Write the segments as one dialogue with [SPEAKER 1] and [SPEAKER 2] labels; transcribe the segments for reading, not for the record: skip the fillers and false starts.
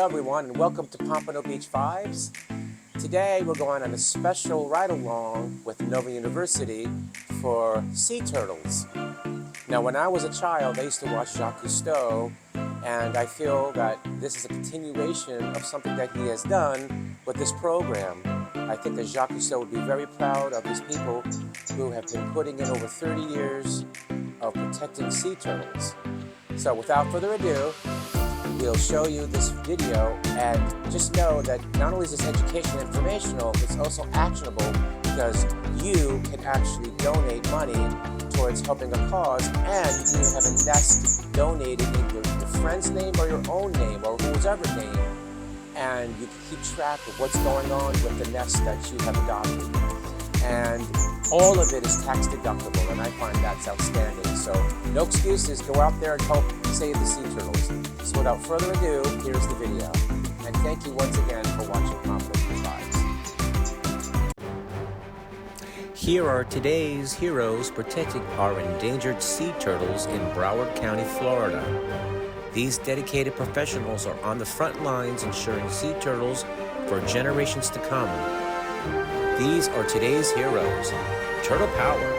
[SPEAKER 1] Hello everyone and welcome to Pompano Beach Vibes. Today we're going on a special ride-along with Nova University for sea turtles. Now when I was a child I used to watch Jacques Cousteau, and I feel that this is a continuation of something that he has done with this program. I think that Jacques Cousteau would be very proud of his people who have been putting in over 30 years of protecting sea turtles. So without further ado, we'll show you this video, and just know that not only is this educational and informational, it's also actionable because you can actually donate money towards helping a cause, and you can even have a nest donated in your friend's name or your own name or whoever's name, and you can keep track of what's going on with the nest that you have adopted. And all of it is tax deductible, and I find that's outstanding. So no excuses, go out there and help save the sea turtles. So without further ado, here's the video. And thank you once again for watching Pompano Beach Vibes. Here are today's heroes protecting our endangered sea turtles in Broward County, Florida. These dedicated professionals are on the front lines ensuring sea turtles for generations to come. These are today's heroes. Turtle Power.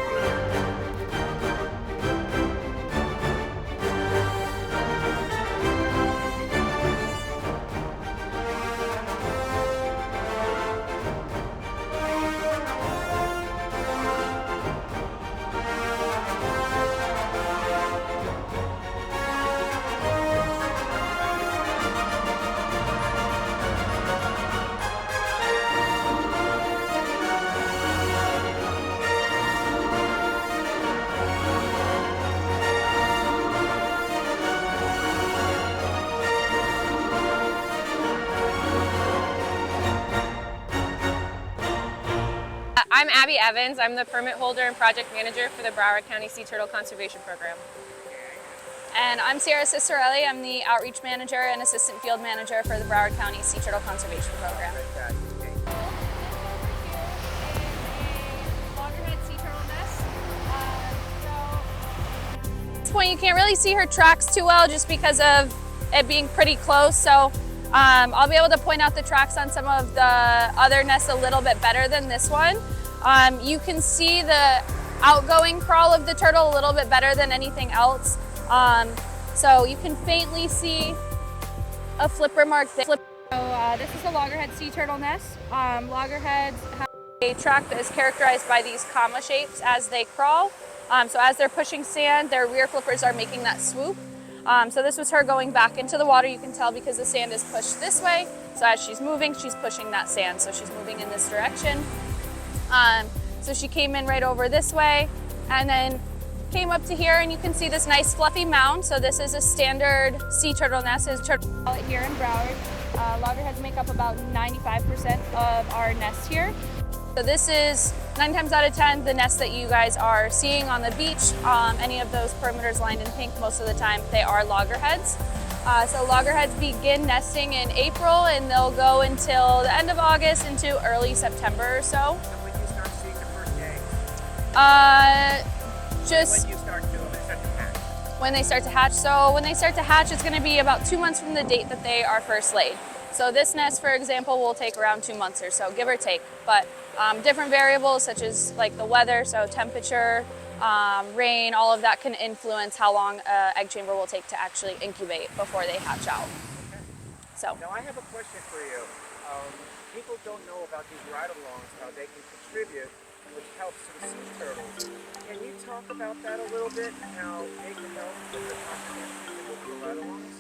[SPEAKER 2] I'm Abby Evans. I'm the permit holder and project manager for the Broward County Sea Turtle Conservation Program. And I'm Sarah Cicerelli. I'm the outreach manager and assistant field manager for the Broward County Sea Turtle Conservation Program. Loggerhead sea turtle nest. At this point you can't really see her tracks too well just because of it being pretty close. So I'll be able to point out the tracks on some of the other nests a little bit better than this one. You can see the outgoing crawl of the turtle a little bit better than anything else. So you can faintly see a flipper mark there. So this is the Loggerhead sea turtle nest. Loggerheads have a track that is characterized by these comma shapes as they crawl. So as they're pushing sand, their rear flippers are making that swoop. So this was her going back into the water. You can tell because the sand is pushed this way. So as she's moving, she's pushing that sand. So she's moving in this direction. So she came in right over this way and then came up to here, and you can see this nice fluffy mound. So this is a standard sea turtle nest. It's turtle here in Broward. Loggerheads make up about 95% of our nest here. So this is 9 times out of 10 the nest that you guys are seeing on the beach. Any of those perimeters lined in pink, most of the time they are loggerheads. So loggerheads begin nesting in April, and they'll go until the end of August into early September or so.
[SPEAKER 1] When do you start seeing the first eggs?
[SPEAKER 2] Just
[SPEAKER 1] When do you start doing it? Start to hatch?
[SPEAKER 2] when they start to hatch. So when they start to hatch, it's going to be about 2 months from the date that they are first laid. So this nest, for example, will take around 2 months or so, give or take. But different variables such as like the weather, so temperature, rain, all of that can influence how long an egg chamber will take to actually incubate before they hatch out. So
[SPEAKER 3] Now I have a question for you. People don't know about these ride-alongs, how they can contribute, which helps to the sea turtles. Can you talk about that a little bit, and how they can help with the contribution with the ride-alongs?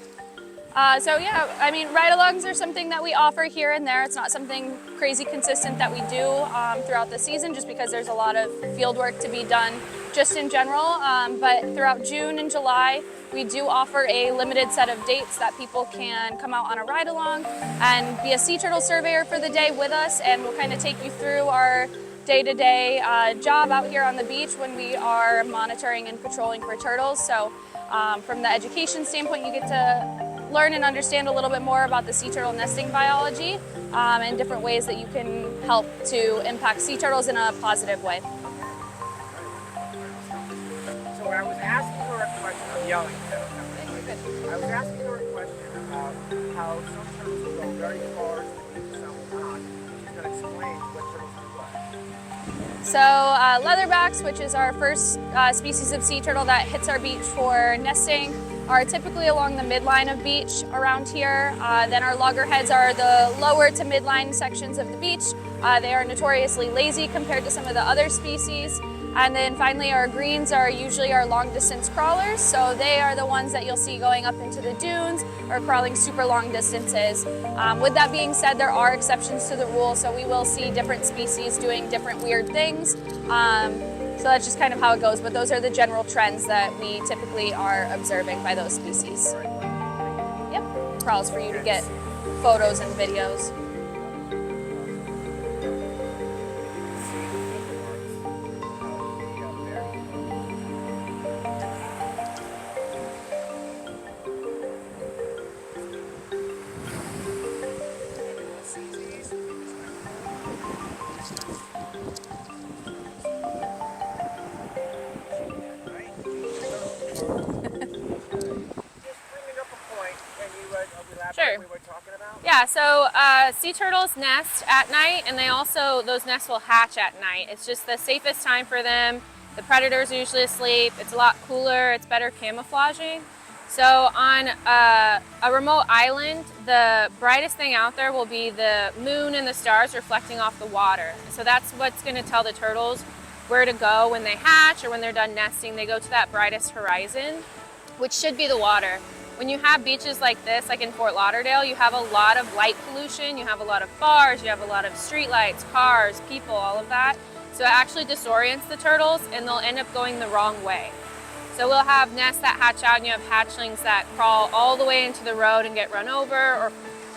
[SPEAKER 2] So yeah, I mean, ride-alongs are something that we offer here and there. It's not something crazy consistent that we do throughout the season, just because there's a lot of field work to be done just in general. But throughout June and July, we do offer a limited set of dates that people can come out on a ride-along and be a sea turtle surveyor for the day with us, and we'll kind of take you through our day-to-day job out here on the beach when we are monitoring and patrolling for turtles. So from the education standpoint, you get to learn and understand a little bit more about the sea turtle nesting biology and different ways that you can help to impact sea turtles in a positive way.
[SPEAKER 3] So I was asking her a question. I'm yelling. I was asking her a question and how some turtles will go very far to the beach and some will not. She's going to explain what turtles do what.
[SPEAKER 2] So leatherbacks, which is our first species of sea turtle that hits our beach for nesting, are typically along the midline of beach around here. Then our loggerheads are the lower to midline sections of the beach. They are notoriously lazy compared to some of the other species. And then finally our greens are usually our long distance crawlers. So they are the ones that you'll see going up into the dunes or crawling super long distances. With that being said, there are exceptions to the rule. So we will see different species doing different weird things. So that's just kind of how it goes. But those are the general trends that we typically are observing by those species. Yep, crawls for you to get photos and videos. Sure.
[SPEAKER 3] We were talking about?
[SPEAKER 2] Yeah, so sea turtles nest at night, and those nests will hatch at night. It's just the safest time for them. The predators are usually asleep. It's a lot cooler. It's better camouflaging. So on a remote island, the brightest thing out there will be the moon and the stars reflecting off the water. So that's what's going to tell the turtles where to go when they hatch or when they're done nesting. They go to that brightest horizon, which should be the water. When you have beaches like this, like in Fort Lauderdale, you have a lot of light pollution, you have a lot of bars, you have a lot of street lights, cars, people, all of that. So it actually disorients the turtles and they'll end up going the wrong way. So we'll have nests that hatch out and you have hatchlings that crawl all the way into the road and get run over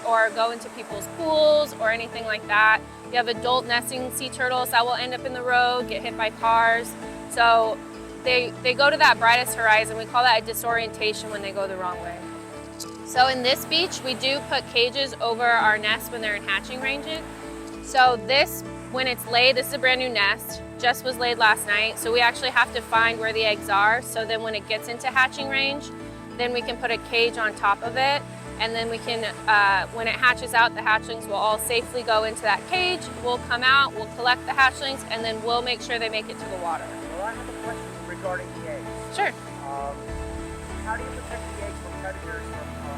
[SPEAKER 2] or go into people's pools or anything like that. You have adult nesting sea turtles that will end up in the road, get hit by cars. So they go to that brightest horizon. We call that a disorientation when they go the wrong way. So in this beach, we do put cages over our nests when they're in hatching ranges. So when it's laid, this is a brand new nest, just was laid last night. So we actually have to find where the eggs are. So then when it gets into hatching range, then we can put a cage on top of it. And then we can, when it hatches out, the hatchlings will all safely go into that cage. We'll come out, we'll collect the hatchlings, and then we'll make sure they make it to the water.
[SPEAKER 3] Well, I have a question regarding the eggs.
[SPEAKER 2] Sure.
[SPEAKER 3] How do you protect the eggs from predators?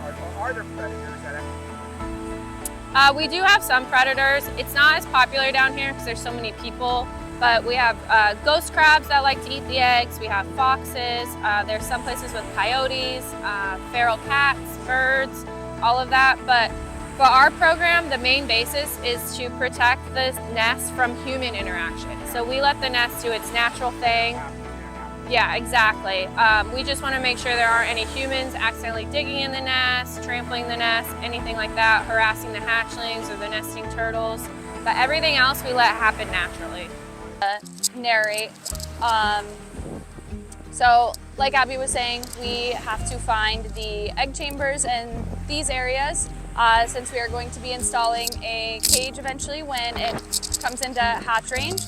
[SPEAKER 3] Or are there predators that actually?
[SPEAKER 2] We do have some predators. It's not as popular down here because there's so many people, but we have ghost crabs that like to eat the eggs. We have foxes. There's some places with coyotes, feral cats, birds, all of that. But for our program, the main basis is to protect the nest from human interaction. So we let the nest do its natural thing. Yeah, exactly. We just want to make sure there aren't any humans accidentally digging in the nest, trampling the nest, anything like that, harassing the hatchlings or the nesting turtles. But everything else we let happen naturally. Narrate. So like Abby was saying, we have to find the egg chambers in these areas since we are going to be installing a cage eventually when it comes into hatch range.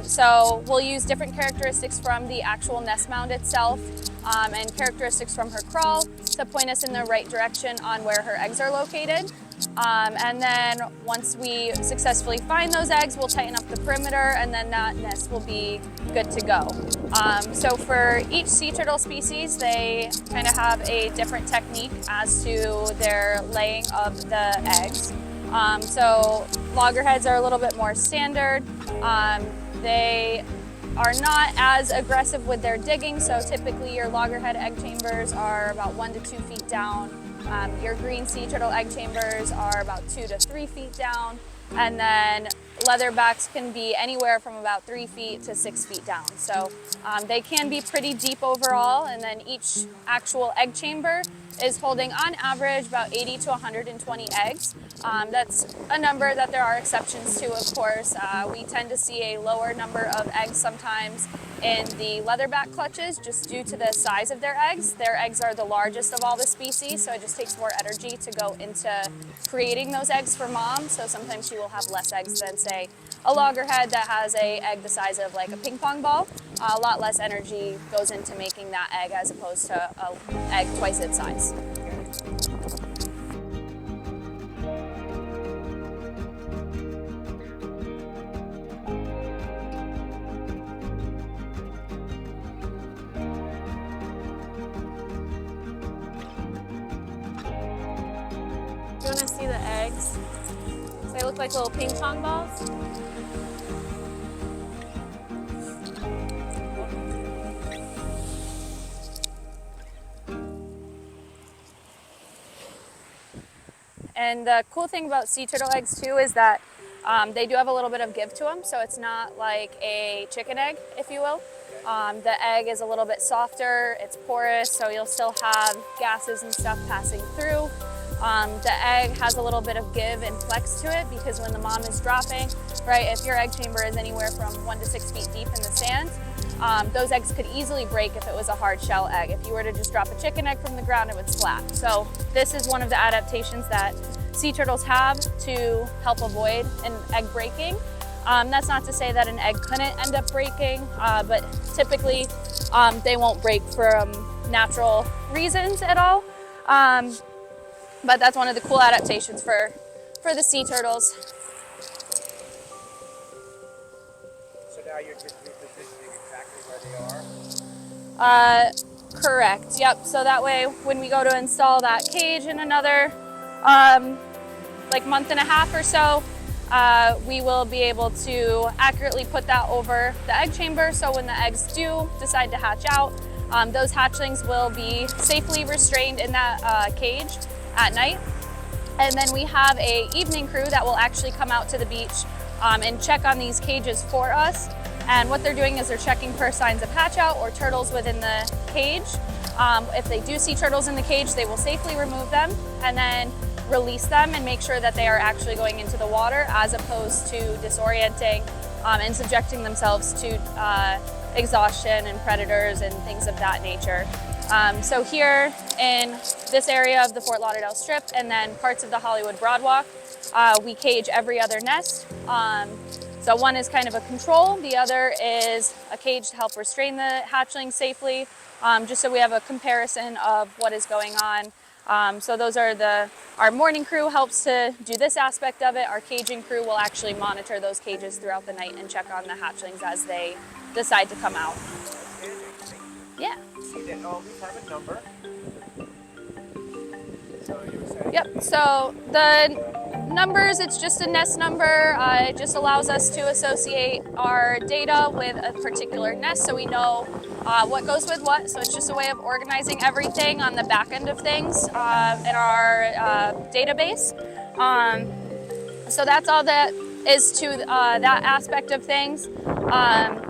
[SPEAKER 2] So we'll use different characteristics from the actual nest mound itself and characteristics from her crawl to point us in the right direction on where her eggs are located. And then once we successfully find those eggs, we'll tighten up the perimeter and then that nest will be good to go. So for each sea turtle species, they kind of have a different technique as to their laying of the eggs. So loggerheads are a little bit more standard. They are not as aggressive with their digging, so typically your loggerhead egg chambers are about 1 to 2 feet down. Your green sea turtle egg chambers are about 2 to 3 feet down, and then leatherbacks can be anywhere from about 3 feet to 6 feet down. So they can be pretty deep overall, and then each actual egg chamber is holding on average about 80 to 120 eggs. That's a number that there are exceptions to, of course. We tend to see a lower number of eggs sometimes in the leatherback clutches just due to the size of their eggs. Their eggs are the largest of all the species, so it just takes more energy to go into creating those eggs for mom. So sometimes she will have less eggs than, say, a loggerhead that has an egg the size of like a ping pong ball. A lot less energy goes into making that egg as opposed to an egg twice its size. you want to see the eggs? So they look like little ping pong balls. And the cool thing about sea turtle eggs too is that they do have a little bit of give to them, so it's not like a chicken egg, if you will. The egg is a little bit softer, it's porous, so you'll still have gases and stuff passing through. The egg has a little bit of give and flex to it because when the mom is dropping, right, if your egg chamber is anywhere from 1 to 6 feet deep in the sand, those eggs could easily break if it was a hard shell egg. If you were to just drop a chicken egg from the ground, it would splat. So this is one of the adaptations that sea turtles have to help avoid an egg breaking. That's not to say that an egg couldn't end up breaking, but typically they won't break from natural reasons at all. But that's one of the cool adaptations for the sea turtles.
[SPEAKER 3] So now you're just repositioning exactly where they are?
[SPEAKER 2] Correct, yep. So that way when we go to install that cage in another like month and a half or so, we will be able to accurately put that over the egg chamber. So when the eggs do decide to hatch out, those hatchlings will be safely restrained in that cage at night. And then we have a evening crew that will actually come out to the beach and check on these cages for us. And what they're doing is they're checking for signs of hatch out or turtles within the cage. If they do see turtles in the cage, they will safely remove them and then release them and make sure that they are actually going into the water as opposed to disorienting and subjecting themselves to exhaustion and predators and things of that nature. So here in this area of the Fort Lauderdale Strip and then parts of the Hollywood Broadwalk, we cage every other nest. So one is kind of a control, the other is a cage to help restrain the hatchling safely, just so we have a comparison of what is going on. So those are our morning crew helps to do this aspect of it. Our caging crew will actually monitor those cages throughout the night and check on the hatchlings as they decide to come out. Yeah.
[SPEAKER 3] See that all these have a number. So you were saying?
[SPEAKER 2] Yep, so the numbers, it's just a nest number. It just allows us to associate our data with a particular nest so we know what goes with what. So it's just a way of organizing everything on the back end of things in our database. So that's all that is to that aspect of things.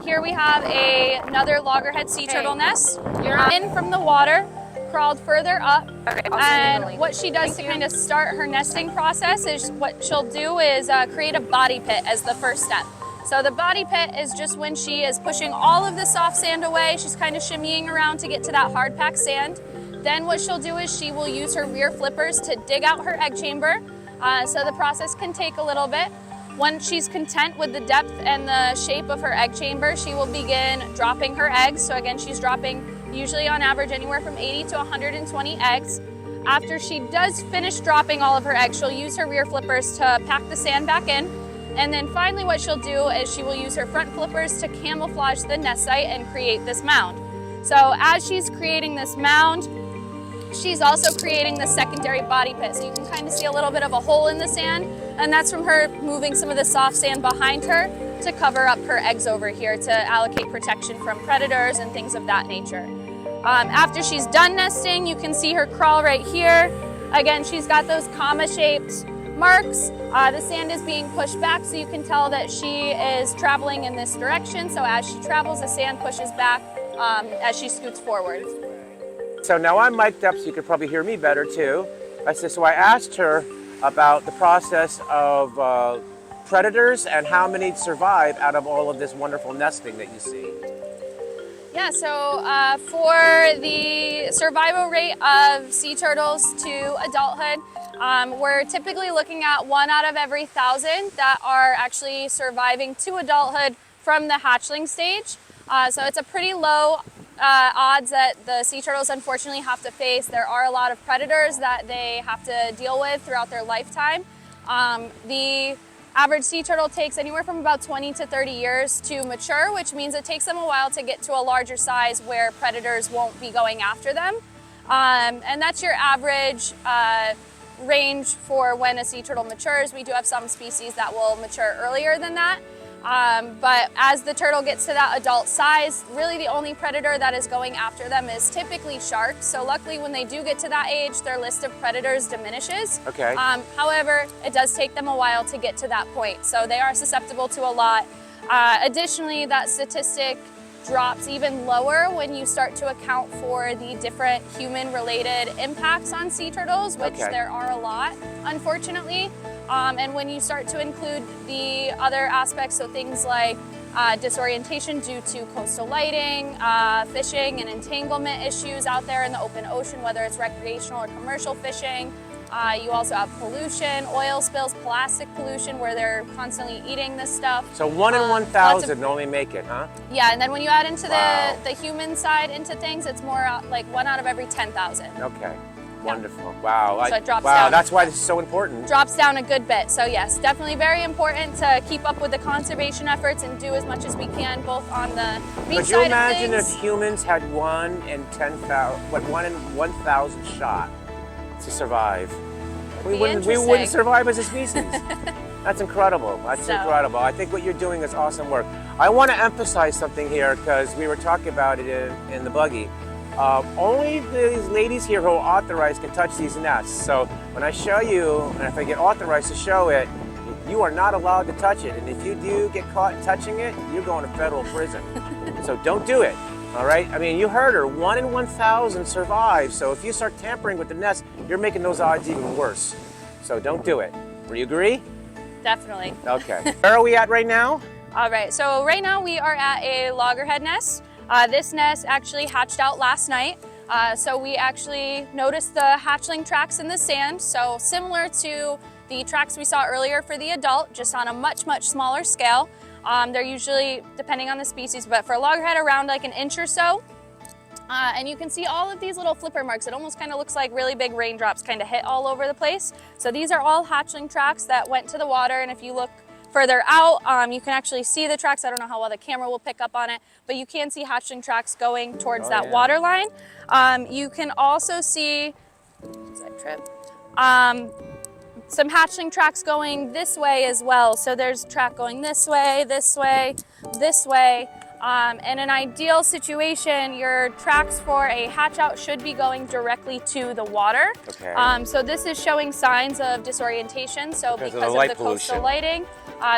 [SPEAKER 2] Here we have another loggerhead sea turtle nest. You're in from the water, crawled further up, and what she does to kind of start her nesting process is what she'll do is create a body pit as the first step. So the body pit is just when she is pushing all of the soft sand away, she's kind of shimmying around to get to that hard packed sand. Then what she'll do is she will use her rear flippers to dig out her egg chamber. So the process can take a little bit. Once she's content with the depth and the shape of her egg chamber, she will begin dropping her eggs. So again, she's dropping usually on average anywhere from 80 to 120 eggs. After she does finish dropping all of her eggs, she'll use her rear flippers to pack the sand back in. And then finally what she'll do is she will use her front flippers to camouflage the nest site and create this mound. So as she's creating this mound, she's also creating the secondary body pit. So you can kind of see a little bit of a hole in the sand, and that's from her moving some of the soft sand behind her to cover up her eggs over here to allocate protection from predators and things of that nature. After she's done nesting, you can see her crawl right here. Again, she's got those comma-shaped marks. The sand is being pushed back, so you can tell that she is traveling in this direction. So as she travels, the sand pushes back as she scoots forward.
[SPEAKER 1] So now I'm mic'd up so you can probably hear me better too. So I asked her about the process of predators and how many survive out of all of this wonderful nesting that you see.
[SPEAKER 2] Yeah, so for the survival rate of sea turtles to adulthood, we're typically looking at 1 out of every 1,000 that are actually surviving to adulthood from the hatchling stage. So it's a pretty low odds that the sea turtles unfortunately have to face. There are a lot of predators that they have to deal with throughout their lifetime. The average sea turtle takes anywhere from about 20 to 30 years to mature, which means it takes them a while to get to a larger size where predators won't be going after them. And that's your average range for when a sea turtle matures. We do have some species that will mature earlier than that. But as the turtle gets to that adult size, really the only predator that is going after them is typically sharks. So luckily when they do get to that age, their list of predators diminishes.
[SPEAKER 1] Okay.
[SPEAKER 2] However, it does take them a while to get to that point. So they are susceptible to a lot. Additionally, that statistic drops even lower when you start to account for the different human-related impacts on sea turtles, which there are a lot, unfortunately. And when you start to include the other aspects, so things like disorientation due to coastal lighting, fishing and entanglement issues out there in the open ocean, whether it's recreational or commercial fishing. You also have pollution, oil spills, plastic pollution, where they're constantly eating this stuff.
[SPEAKER 1] So 1 in 1,000 only make it, huh?
[SPEAKER 2] Yeah, and then when you add into the human side into things, it's more like 1 out of every 10,000.
[SPEAKER 1] Okay, wonderful. Wow.
[SPEAKER 2] So it drops
[SPEAKER 1] wow,
[SPEAKER 2] down.
[SPEAKER 1] that's why this is so important.
[SPEAKER 2] Drops down a good bit. So yes, definitely very important to keep up with the conservation efforts and do as much as we can, both on the beach
[SPEAKER 1] Could you
[SPEAKER 2] side
[SPEAKER 1] imagine
[SPEAKER 2] of
[SPEAKER 1] if
[SPEAKER 2] things.
[SPEAKER 1] humans had 1 in 10,000, 1 in 1,000 shot to survive? We wouldn't survive as a species. That's incredible. That's incredible. I think what you're doing is awesome work. I want to emphasize something here because we were talking about it in the buggy. Only these ladies here who are authorized can touch these nests. So when I show you, and if I get authorized to show it, you are not allowed to touch it. And if you do get caught touching it, you're going to federal prison. So don't do it. All right? I mean, you heard her, 1 in 1,000 survive. So if you start tampering with the nest, you're making those odds even worse. So don't do it. Do you agree?
[SPEAKER 2] Definitely.
[SPEAKER 1] Okay. Where are we at right now?
[SPEAKER 2] All right, so right now we are at a loggerhead nest. This nest actually hatched out last night. So we actually noticed the hatchling tracks in the sand. So similar to the tracks we saw earlier for the adult, just on a much, much smaller scale. They're usually, depending on the species, but for a loggerhead, around like 1 inch or so. And you can see all of these little flipper marks. It almost kind of looks like really big raindrops kind of hit all over the place. So these are all hatchling tracks that went to the water. And if you look further out, you can actually see the tracks. I don't know how well the camera will pick up on it, but you can see hatchling tracks going towards that water line. You can also see, side trip, some hatchling tracks going this way as well. So there's a track going this way, this way, this way. In an ideal situation, your tracks for a hatch out should be going directly to the water.
[SPEAKER 1] Okay.
[SPEAKER 2] So this is showing signs of disorientation. So because of the coastal lighting,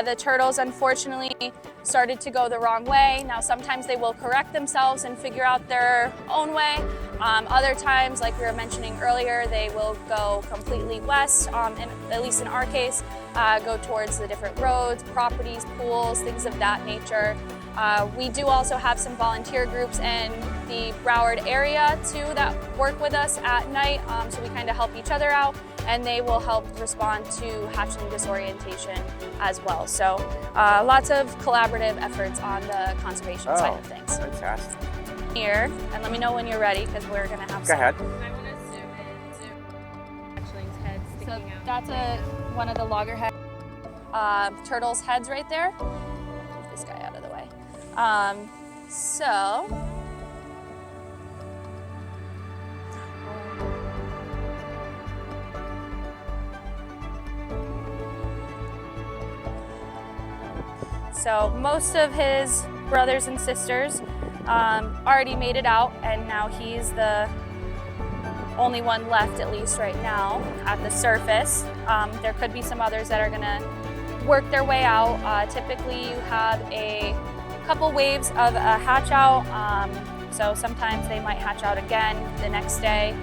[SPEAKER 2] the turtles unfortunately started to go the wrong way. Now sometimes they will correct themselves and figure out their own way. Other times, like we were mentioning earlier, they will go completely west, at least in our case, go towards the different roads, properties, pools, things of that nature. We do also have some volunteer groups in the Broward area too that work with us at night, so we kind of help each other out, and they will help respond to hatchling disorientation as well. So lots of collaborative efforts on the conservation side of things.
[SPEAKER 1] Fantastic.
[SPEAKER 2] Here, and let me know when you're ready because we're going to have some.
[SPEAKER 1] Go ahead.
[SPEAKER 4] I want to zoom in to hatchling's head sticking out.
[SPEAKER 2] That's one of the loggerhead turtles' heads right there. Move this guy out of the way. So most of his brothers and sisters already made it out, and now he's the only one left, at least right now, at the surface. There could be some others that are gonna work their way out. Typically you have a couple waves of a hatch out, so sometimes they might hatch out again the next day.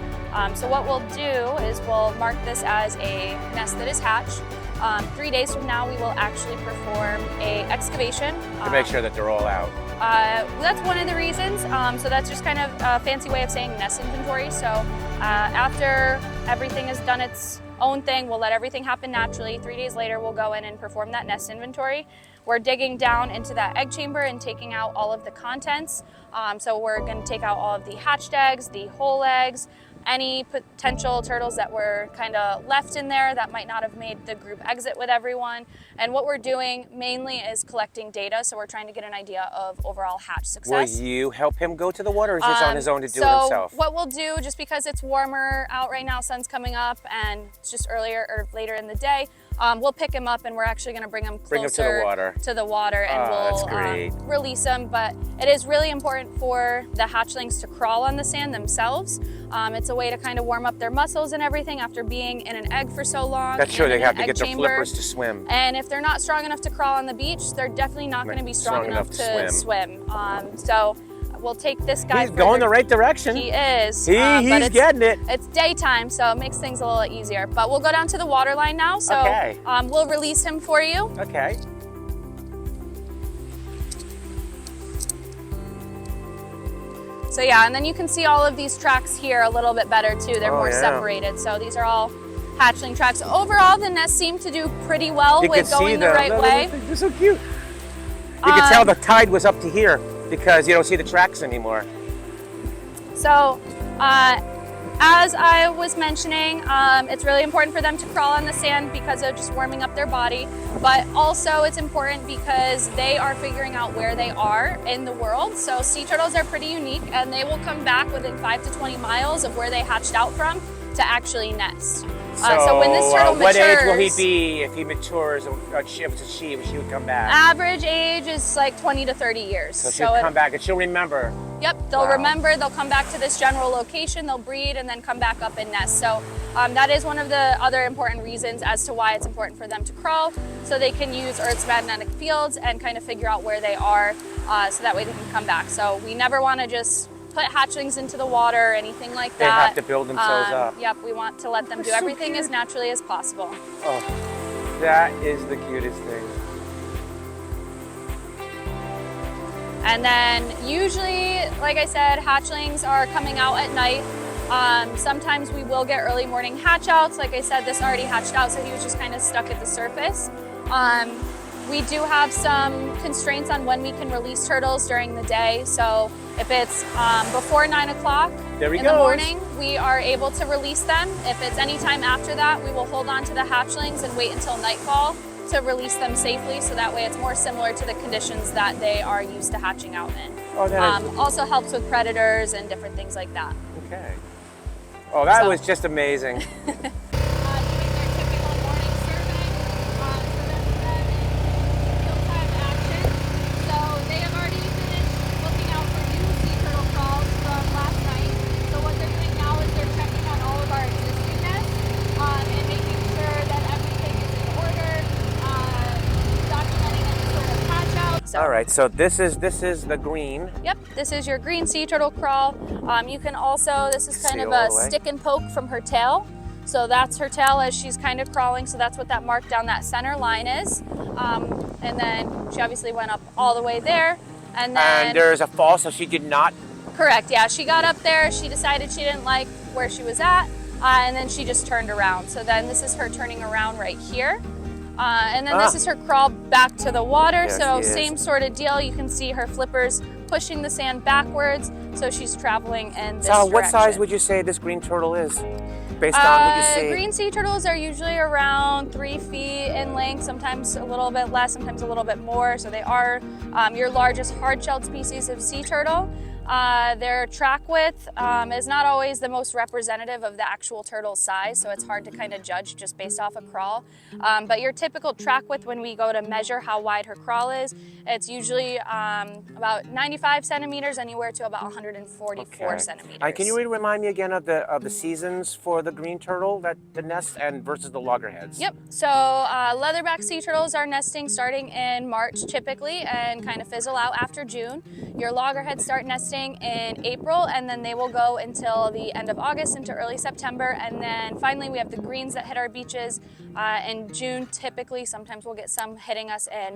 [SPEAKER 2] So what we'll do is we'll mark this as a nest that is hatched. 3 days from now, we will actually perform a excavation.
[SPEAKER 1] To make sure that they're all out.
[SPEAKER 2] That's one of the reasons. So that's just kind of a fancy way of saying nest inventory. So after everything has done its own thing, we'll let everything happen naturally. 3 days later, we'll go in and perform that nest inventory. We're digging down into that egg chamber and taking out all of the contents. So we're going to take out all of the hatched eggs, the whole eggs, any potential turtles that were kind of left in there that might not have made the group exit with everyone. And what we're doing mainly is collecting data, so we're trying to get an idea of overall hatch success.
[SPEAKER 1] Will you help him go to the water, or is he on his own to do it himself?
[SPEAKER 2] So what we'll do, just because it's warmer out right now, sun's coming up, and it's just earlier or later in the day, we'll pick him up and we're actually going to bring him closer to the water, and we'll release him. But it is really important for the hatchlings to crawl on the sand themselves. It's a way to kind of warm up their muscles and everything after being in an egg for so long.
[SPEAKER 1] That's true, they have to get their flippers to swim.
[SPEAKER 2] And if they're not strong enough to crawl on the beach, they're definitely not going to be strong enough to swim. So we'll take this guy.
[SPEAKER 1] He's going the right direction.
[SPEAKER 2] He is.
[SPEAKER 1] He's getting it.
[SPEAKER 2] It's daytime, so it makes things a little easier. But we'll go down to the water line now. So we'll release him for you.
[SPEAKER 1] Okay.
[SPEAKER 2] So yeah, and then you can see all of these tracks here a little bit better too. They're more separated. So these are all hatchling tracks. Overall, the nest seemed to do pretty well with going the right way.
[SPEAKER 1] They're so cute. You can tell the tide was up to here because you don't see the tracks anymore.
[SPEAKER 2] So, as I was mentioning, it's really important for them to crawl on the sand because of just warming up their body, but also it's important because they are figuring out where they are in the world. So sea turtles are pretty unique, and they will come back within 5 to 20 miles of where they hatched out from to actually nest. So when this turtle matures,
[SPEAKER 1] what age will he be if he matures? If it's a she would come back?
[SPEAKER 2] Average age is like 20 to 30 years.
[SPEAKER 1] So she'll come back and she'll remember.
[SPEAKER 2] Yep, they'll remember, they'll come back to this general location, they'll breed, and then come back up and nest. So that is one of the other important reasons as to why it's important for them to crawl, so they can use Earth's magnetic fields and kind of figure out where they are, so that way they can come back. So we never want to just put hatchlings into the water or anything like that.
[SPEAKER 1] They have to build themselves up.
[SPEAKER 2] Yep, we want to let them do everything as naturally as possible.
[SPEAKER 1] Oh, that is the cutest thing.
[SPEAKER 2] And then usually, like I said, hatchlings are coming out at night. Sometimes we will get early morning hatch outs. Like I said, this already hatched out, so he was just kind of stuck at the surface. We do have some constraints on when we can release turtles during the day. So if it's before 9 o'clock in the morning, we are able to release them. If it's any time after that, we will hold on to the hatchlings and wait until nightfall to release them safely, so that way it's more similar to the conditions that they are used to hatching out in. Oh, also helps with predators and different things like that.
[SPEAKER 1] Okay. Oh, that was just amazing. All right, so this is the green.
[SPEAKER 2] Yep, this is your green sea turtle crawl. You can also, this is kind of a stick and poke from her tail. So that's her tail as she's kind of crawling. So that's what that mark down that center line is. And then she obviously went up all the way there. And then
[SPEAKER 1] there's a fall, so she did not.
[SPEAKER 2] Correct, yeah, she got up there. She decided she didn't like where she was at. And then she just turned around. So then this is her turning around right here. And then this is her crawl back to the water.
[SPEAKER 1] Yes,
[SPEAKER 2] so same sort of deal. You can see her flippers pushing the sand backwards. So she's traveling in this direction.
[SPEAKER 1] What size would you say this green turtle is? Based on what you see?
[SPEAKER 2] Green sea turtles are usually around 3 feet in length, sometimes a little bit less, sometimes a little bit more. So they are your largest hard-shelled species of sea turtle. Their track width is not always the most representative of the actual turtle's size, so it's hard to kind of judge just based off a crawl. But your typical track width, when we go to measure how wide her crawl is, it's usually about 95 centimeters, anywhere to about 144 centimeters.
[SPEAKER 1] Can you remind me again of the seasons for the green turtle, the nest, and versus the loggerheads?
[SPEAKER 2] Yep. So leatherback sea turtles are nesting starting in March typically, and kind of fizzle out after June. Your loggerheads start nesting in April, and then they will go until the end of August into early September. And then finally we have the greens that hit our beaches in June typically. Sometimes we'll get some hitting us in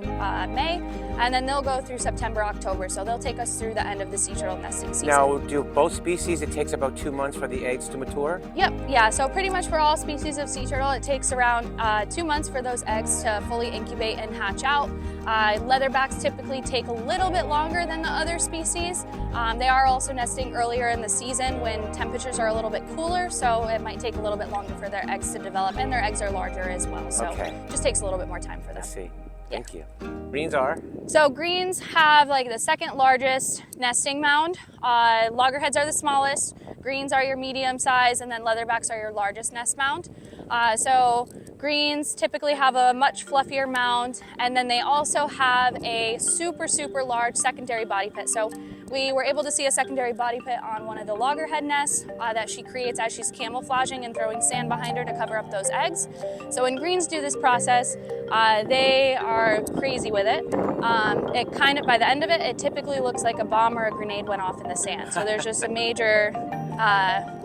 [SPEAKER 2] May, and then they'll go through September, October. So they'll take us through the end of the sea turtle nesting season.
[SPEAKER 1] Now, do both species, it takes about 2 months for the eggs to mature?
[SPEAKER 2] Yep, yeah, so pretty much for all species of sea turtle, it takes around 2 months for those eggs to fully incubate and hatch out. Leatherbacks typically take a little bit longer than the other species. They are also nesting earlier in the season when temperatures are a little bit cooler, so it might take a little bit longer for their eggs to develop, and their eggs are larger as well, so it just takes a little bit more time for them.
[SPEAKER 1] Let's see. Thank you. Greens are?
[SPEAKER 2] So greens have like the second largest nesting mound. Loggerheads are the smallest, greens are your medium size, and then leatherbacks are your largest nest mound. So greens typically have a much fluffier mound, and then they also have a super, super large secondary body pit. So we were able to see a secondary body pit on one of the loggerhead nests that she creates as she's camouflaging and throwing sand behind her to cover up those eggs. So when greens do this process, they are crazy with it. It kind of, by the end of it, it typically looks like a bomb or a grenade went off in the sand. So there's just a major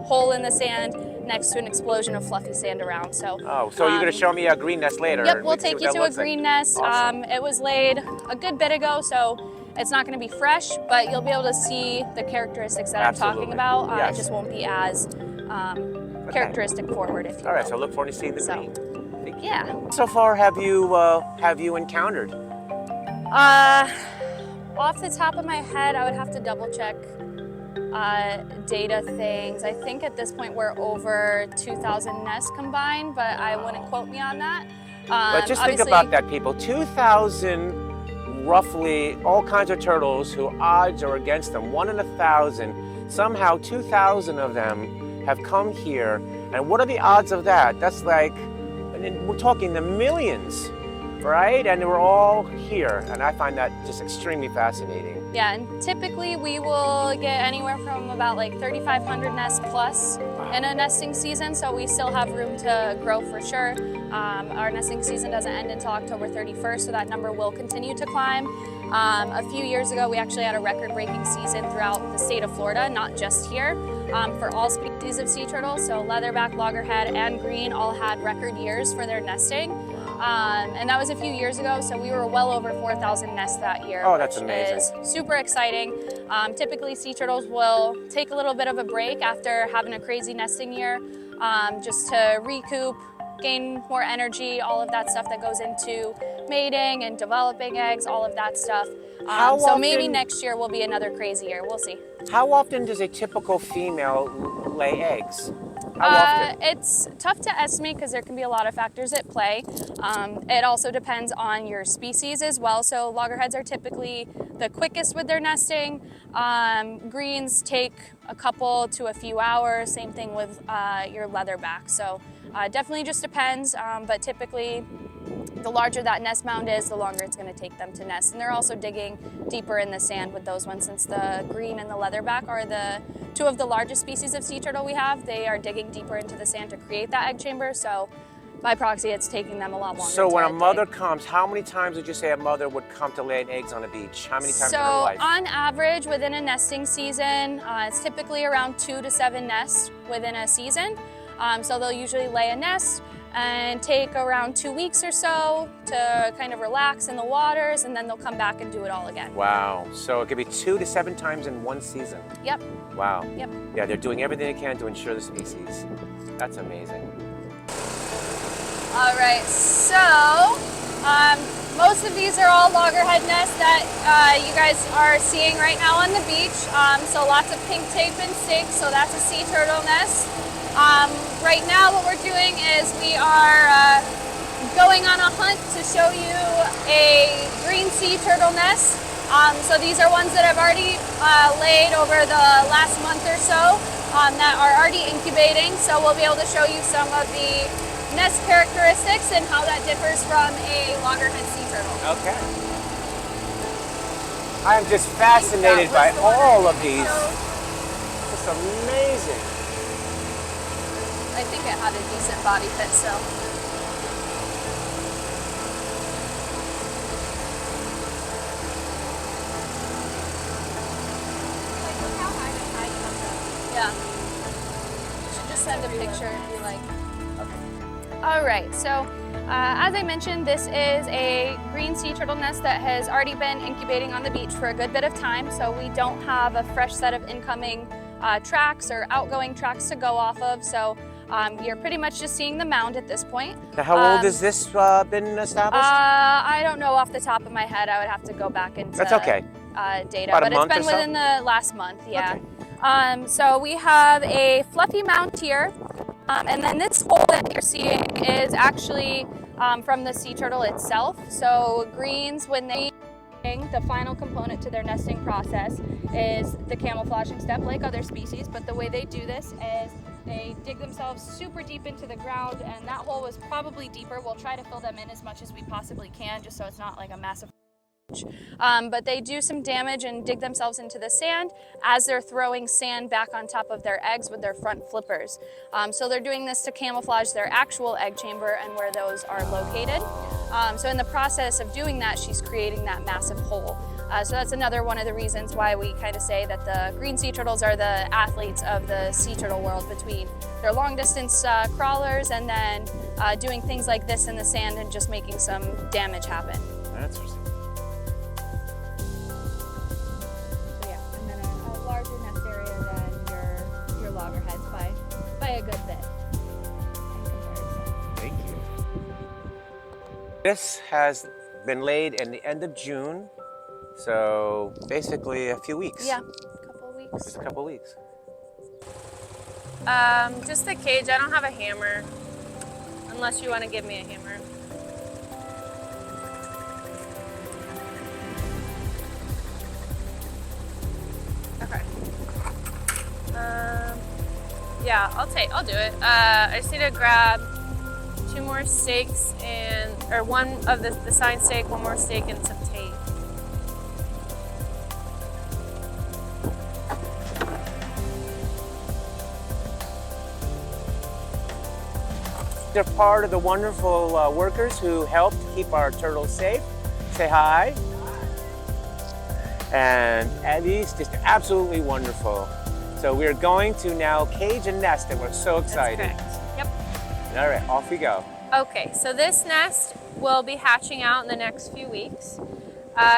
[SPEAKER 2] hole in the sand next to an explosion of fluffy sand around. So,
[SPEAKER 1] so you're going to show me a green nest later?
[SPEAKER 2] Yep, we'll take you to a green nest.
[SPEAKER 1] Awesome.
[SPEAKER 2] It was laid a good bit ago, so it's not going to be fresh, but you'll be able to see the characteristics that I'm talking about. It just won't be as characteristic forward, if you will.
[SPEAKER 1] All right, so look forward to seeing the green. Thank you.
[SPEAKER 2] Yeah.
[SPEAKER 1] So far, have you encountered?
[SPEAKER 2] Off the top of my head, I would have to double check data things. I think at this point we're over 2,000 nests combined, but I wouldn't quote me on that.
[SPEAKER 1] But just think about that, people. 2,000, roughly, all kinds of turtles who odds are against them. 1 in 1,000. Somehow 2,000 of them have come here. And what are the odds of that? That's like, we're talking the millions, right? And we're all here. And I find that just extremely fascinating.
[SPEAKER 2] Yeah, and typically we will get anywhere from about like 3,500 nests plus in a nesting season, so we still have room to grow for sure. Our nesting season doesn't end until October 31st, so that number will continue to climb. A few years ago, we actually had a record-breaking season throughout the state of Florida, not just here, for all species of sea turtles. So leatherback, loggerhead, and green all had record years for their nesting. And that was a few years ago, so we were well over 4,000 nests that year.
[SPEAKER 1] Oh, that's amazing.
[SPEAKER 2] Which is super exciting. Typically, sea turtles will take a little bit of a break after having a crazy nesting year, just to recoup, gain more energy, all of that stuff that goes into mating and developing eggs, all of that stuff. So maybe next year will be another crazy year. We'll see.
[SPEAKER 1] How often does a typical female lay eggs? How often?
[SPEAKER 2] It's tough to estimate because there can be a lot of factors at play. It also depends on your species as well. So loggerheads are typically the quickest with their nesting. Greens take a couple to a few hours. Same thing with your leatherback. So definitely just depends, but typically the larger that nest mound is, the longer it's going to take them to nest. And they're also digging deeper in the sand with those ones, since the green and the leatherback are the two of the largest species of sea turtle we have. They are digging deeper into the sand to create that egg chamber. So by proxy, it's taking them a lot longer.
[SPEAKER 1] So when a mother comes, how many times would you say a mother would come to lay eggs on a beach? How many times in her life?
[SPEAKER 2] So on average, within a nesting season, it's typically around 2 to 7 nests within a season. So they'll usually lay a nest and take around 2 weeks or so to kind of relax in the waters, and then they'll come back and do it all again.
[SPEAKER 1] Wow, so it could be 2 to 7 times in one season.
[SPEAKER 2] Yep.
[SPEAKER 1] Wow.
[SPEAKER 2] Yep.
[SPEAKER 1] Yeah, they're doing everything they can to ensure the species. That's amazing.
[SPEAKER 2] All right, so most of these are all loggerhead nests that you guys are seeing right now on the beach. So lots of pink tape and stakes, so that's a sea turtle nest. Right now what we're doing is we are going on a hunt to show you a green sea turtle nest. So these are ones that I've already laid over the last month or so that are already incubating. So we'll be able to show you some of the nest characteristics and how that differs from a loggerhead sea turtle.
[SPEAKER 1] Okay. I am just fascinated by all of these. It's amazing.
[SPEAKER 2] I think it had a decent body fit, so. Yeah. You should just send a picture and be like, okay. All right, so as I mentioned, this is a green sea turtle nest that has already been incubating on the beach for a good bit of time, so we don't have a fresh set of incoming tracks or outgoing tracks to go off of. So You're pretty much just seeing the mound at this point.
[SPEAKER 1] Now, how old has this been established?
[SPEAKER 2] I don't know off the top of my head. I would have to go back into
[SPEAKER 1] That's okay.
[SPEAKER 2] Data,
[SPEAKER 1] About a
[SPEAKER 2] but it's
[SPEAKER 1] month
[SPEAKER 2] been
[SPEAKER 1] or so?
[SPEAKER 2] within the last month, yeah.
[SPEAKER 1] Okay.
[SPEAKER 2] So we have a fluffy mound here, and then this hole that you're seeing is actually from the sea turtle itself. So greens, when they the final component to their nesting process is the camouflaging step, like other species, but the way they do this is they dig themselves super deep into the ground, and that hole was probably deeper. We'll try to fill them in as much as we possibly can, just so it's not like a massive but they do some damage and dig themselves into the sand as they're throwing sand back on top of their eggs with their front flippers. So they're doing this to camouflage their actual egg chamber and where those are located. So in the process of doing that, she's creating that massive hole. So that's another one of the reasons why we kind of say that the green sea turtles are the athletes of the sea turtle world, between their long distance crawlers and then doing things like this in the sand and just making some damage happen.
[SPEAKER 1] That's interesting.
[SPEAKER 2] Larger nest area than your loggerheads by a good bit in comparison.
[SPEAKER 1] Thank you. This has been laid in the end of June, so basically a few weeks.
[SPEAKER 2] Yeah, a couple of weeks.
[SPEAKER 1] Just a couple of weeks.
[SPEAKER 4] Just the cage. I don't have a hammer, unless you want to give me a hammer. Okay. Yeah, I'll do it. I just need to grab 2 more stakes or one of the sign stake, 1 more stake, and some tape.
[SPEAKER 1] They're part of the wonderful workers who help to keep our turtles safe. Say hi. And Eddie's just absolutely wonderful. So we're going to now cage and nest, and we're so excited.
[SPEAKER 4] That's correct. Yep.
[SPEAKER 1] All right, off we go.
[SPEAKER 4] Okay, so this nest will be hatching out in the next few weeks.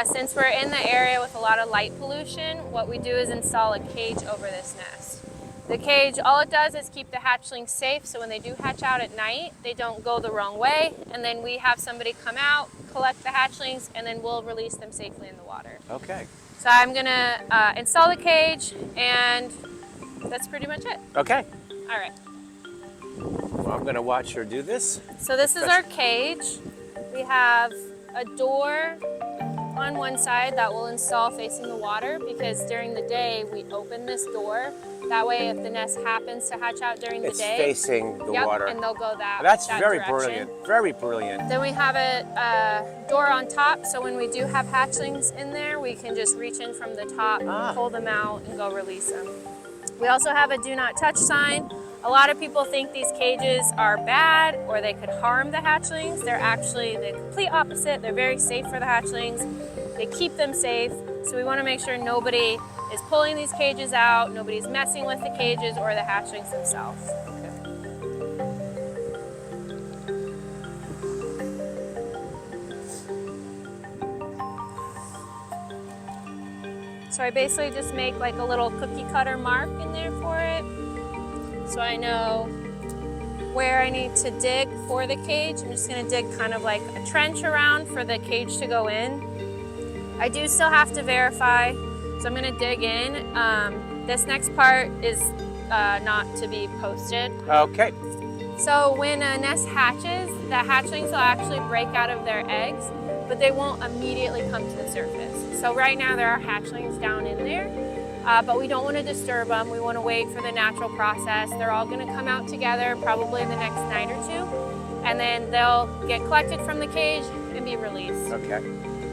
[SPEAKER 4] Since we're in the area with a lot of light pollution, what we do is install a cage over this nest. The cage, all it does is keep the hatchlings safe, so when they do hatch out at night, they don't go the wrong way, and then we have somebody come out, collect the hatchlings, and then we'll release them safely in the water.
[SPEAKER 1] Okay.
[SPEAKER 4] So I'm gonna install the cage, and that's pretty much it.
[SPEAKER 1] Okay.
[SPEAKER 4] All right.
[SPEAKER 1] Well, I'm gonna watch her do this.
[SPEAKER 4] So this is our cage. We have a door on one side that we'll install facing the water, because during the day we open this door. That way, if the nest happens to hatch out during the
[SPEAKER 1] It's
[SPEAKER 4] day,
[SPEAKER 1] facing the water.
[SPEAKER 4] and they'll go that
[SPEAKER 1] That's
[SPEAKER 4] that
[SPEAKER 1] very
[SPEAKER 4] direction.
[SPEAKER 1] brilliant. Very brilliant.
[SPEAKER 4] Then we have a door on top, so when we do have hatchlings in there, we can just reach in from the top, pull them out, and go release them. We also have a do not touch sign. A lot of people think these cages are bad or they could harm the hatchlings. They're actually the complete opposite. They're very safe for the hatchlings. They keep them safe, so we want to make sure nobody is pulling these cages out, nobody's messing with the cages or the hatchlings themselves. So I basically just make like a little cookie cutter mark in there for it, so I know where I need to dig for the cage. I'm just gonna dig kind of like a trench around for the cage to go in. I do still have to verify, so I'm gonna dig in. This next part is not to be posted.
[SPEAKER 1] Okay.
[SPEAKER 4] So when a nest hatches, the hatchlings will actually break out of their eggs, but they won't immediately come to the surface. So right now there are hatchlings down in there, but we don't want to disturb them. We want to wait for the natural process. They're all going to come out together probably in the next night or two, and then they'll get collected from the cage and be released.
[SPEAKER 1] Okay.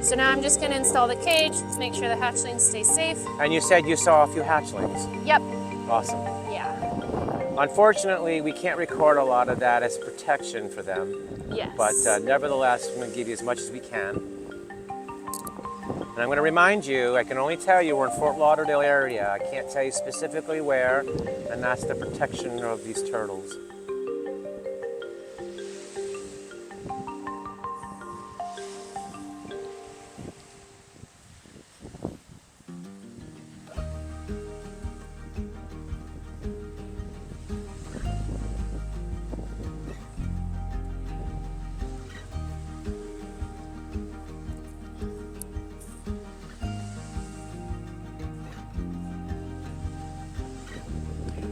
[SPEAKER 4] So now I'm just going to install the cage to make sure the hatchlings stay safe.
[SPEAKER 1] And you said you saw a few hatchlings.
[SPEAKER 4] Yep.
[SPEAKER 1] Awesome.
[SPEAKER 4] Yeah.
[SPEAKER 1] Unfortunately, we can't record a lot of that as protection for them.
[SPEAKER 4] Yes.
[SPEAKER 1] But nevertheless, we're going to give you as much as we can. And I'm going to remind you, I can only tell you we're in Fort Lauderdale area. I can't tell you specifically where, and that's the protection of these turtles.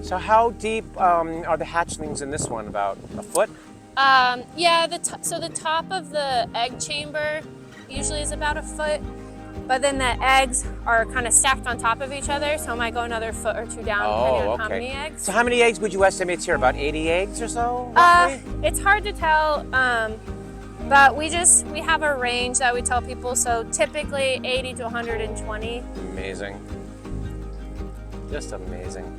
[SPEAKER 1] So how deep are the hatchlings in this one? About a foot?
[SPEAKER 4] Yeah, so the top of the egg chamber usually is about a foot, but then the eggs are kind of stacked on top of each other, so it might go another foot or two down depending on how many eggs.
[SPEAKER 1] So how many eggs would you estimate here? About 80 eggs or so? Roughly?
[SPEAKER 4] It's hard to tell, but we have a range that we tell people, so typically 80 to 120.
[SPEAKER 1] Amazing. Just amazing.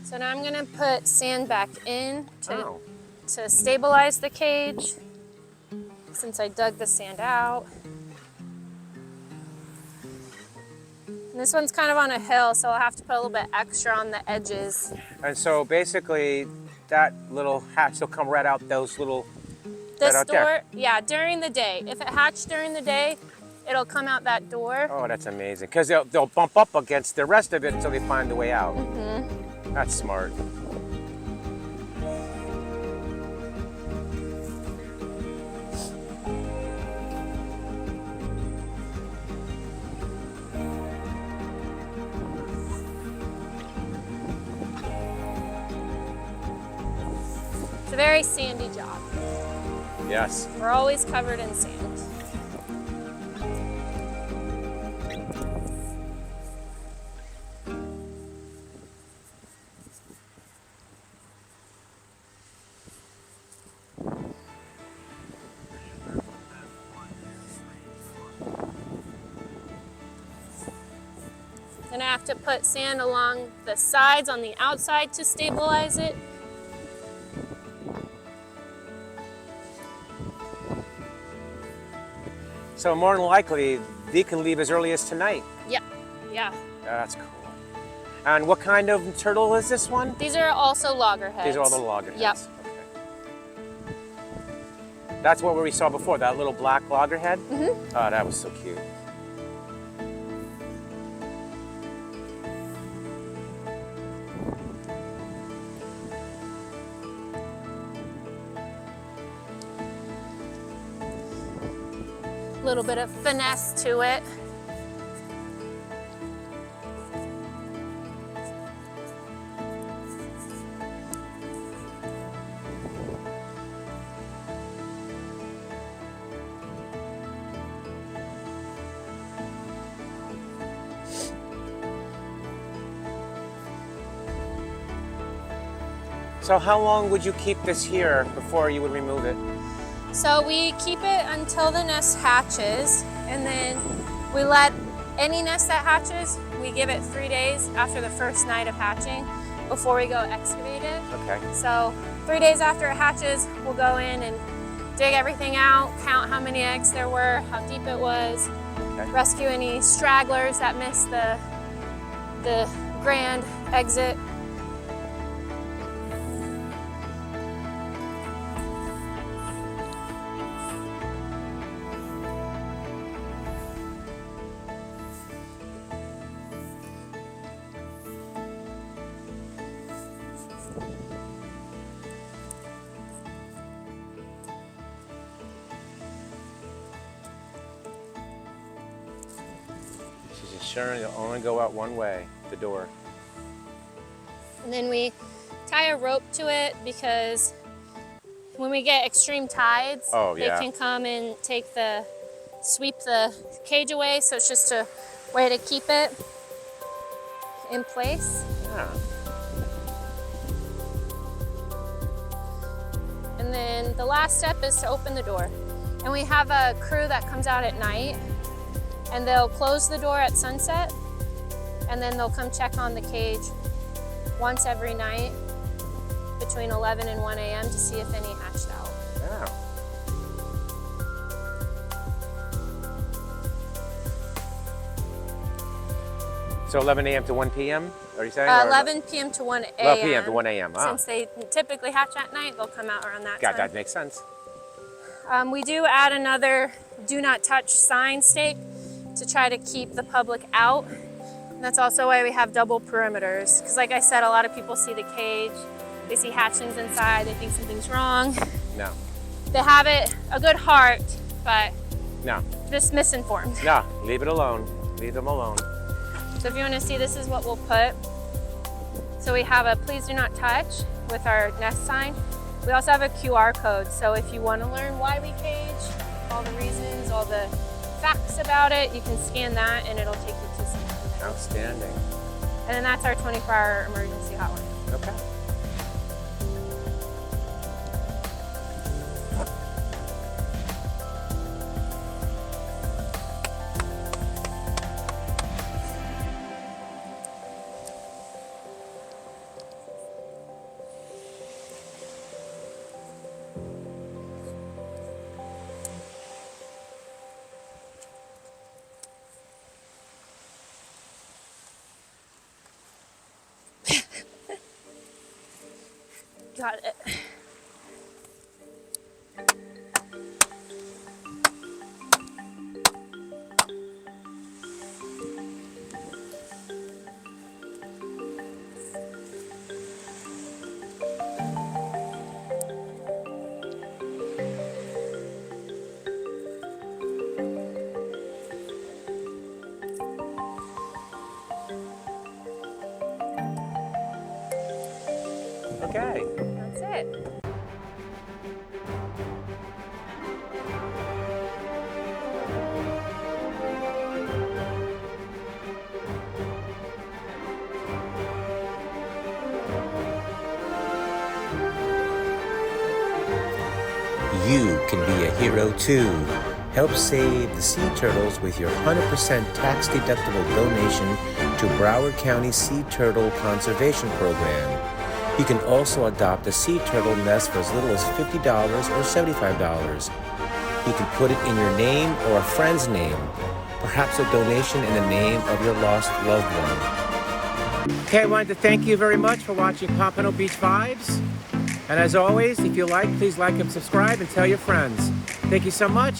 [SPEAKER 4] So now I'm gonna put sand back in to stabilize the cage, since I dug the sand out. And this one's kind of on a hill, so I'll have to put a little bit extra on the edges.
[SPEAKER 1] And so basically that little hatch will come right out those little,
[SPEAKER 4] This
[SPEAKER 1] right out
[SPEAKER 4] door,
[SPEAKER 1] there.
[SPEAKER 4] yeah, during the day. If it hatched during the day, it'll come out that door.
[SPEAKER 1] Oh, that's amazing. Because they'll bump up against the rest of it until they find the way out.
[SPEAKER 4] Mm-hmm.
[SPEAKER 1] That's smart.
[SPEAKER 4] It's a very sandy job.
[SPEAKER 1] Yes.
[SPEAKER 4] We're always covered in sand. Then I have to put sand along the sides on the outside to stabilize it.
[SPEAKER 1] So more than likely, they can leave as early as tonight.
[SPEAKER 4] Yep. Yeah.
[SPEAKER 1] That's cool. And what kind of turtle is this one?
[SPEAKER 4] These are also loggerheads.
[SPEAKER 1] These are all the loggerheads.
[SPEAKER 4] Yep.
[SPEAKER 1] Okay. That's what we saw before, that little black loggerhead? Mm-hmm. Oh, that was so cute.
[SPEAKER 4] A little bit of finesse to it.
[SPEAKER 1] So how long would you keep this here before you would remove it?
[SPEAKER 4] So we keep it until the nest hatches, and then we let any nest that hatches, we give it 3 days after the first night of hatching before we go excavate it.
[SPEAKER 1] Okay.
[SPEAKER 4] So 3 days after it hatches, we'll go in and dig everything out, count how many eggs there were, how deep it was, rescue any stragglers that missed the grand exit.
[SPEAKER 1] She's ensuring it'll only go out one way, the door.
[SPEAKER 4] And then we tie a rope to it because when we get extreme tides, they can come and sweep the cage away. So it's just a way to keep it in place.
[SPEAKER 1] Yeah.
[SPEAKER 4] And then the last step is to open the door. And we have a crew that comes out at night, and they'll close the door at sunset, and then they'll come check on the cage once every night between 11 and 1 a.m. to see if any hatched out.
[SPEAKER 1] Yeah. So 11 a.m. to 1 p.m., are you saying?
[SPEAKER 4] 11 p.m. to 1 a.m.
[SPEAKER 1] 11 p.m. to 1 a.m. Ah.
[SPEAKER 4] Since they typically hatch at night, they'll come out around that time.
[SPEAKER 1] That makes sense.
[SPEAKER 4] We do add another do not touch sign stake to try to keep the public out That's also why we have double perimeters. Because like I said, a lot of people see the cage, they see hatchlings inside, they think something's wrong.
[SPEAKER 1] No.
[SPEAKER 4] They have a good heart, but
[SPEAKER 1] No.
[SPEAKER 4] just misinformed.
[SPEAKER 1] No. Leave it alone. Leave them alone.
[SPEAKER 4] So if you want to see, this is what we'll put. So we have a please do not touch with our nest sign. We also have a QR code. So if you want to learn why we cage, all the reasons, all the facts about it, you can scan that and it'll take you to something.
[SPEAKER 1] Outstanding.
[SPEAKER 4] And then that's our 24-hour emergency hotline.
[SPEAKER 1] Okay.
[SPEAKER 4] Got it.
[SPEAKER 1] Okay.
[SPEAKER 4] That's it.
[SPEAKER 1] You can be a hero too. Help save the sea turtles with your 100% tax-deductible donation to Broward County Sea Turtle Conservation Program. You can also adopt a sea turtle nest for as little as $50 or $75. You can put it in your name or a friend's name, perhaps a donation in the name of your lost loved one. Okay, I wanted to thank you very much for watching Pompano Beach Vibes. And as always, if you like, please like and subscribe and tell your friends. Thank you so much.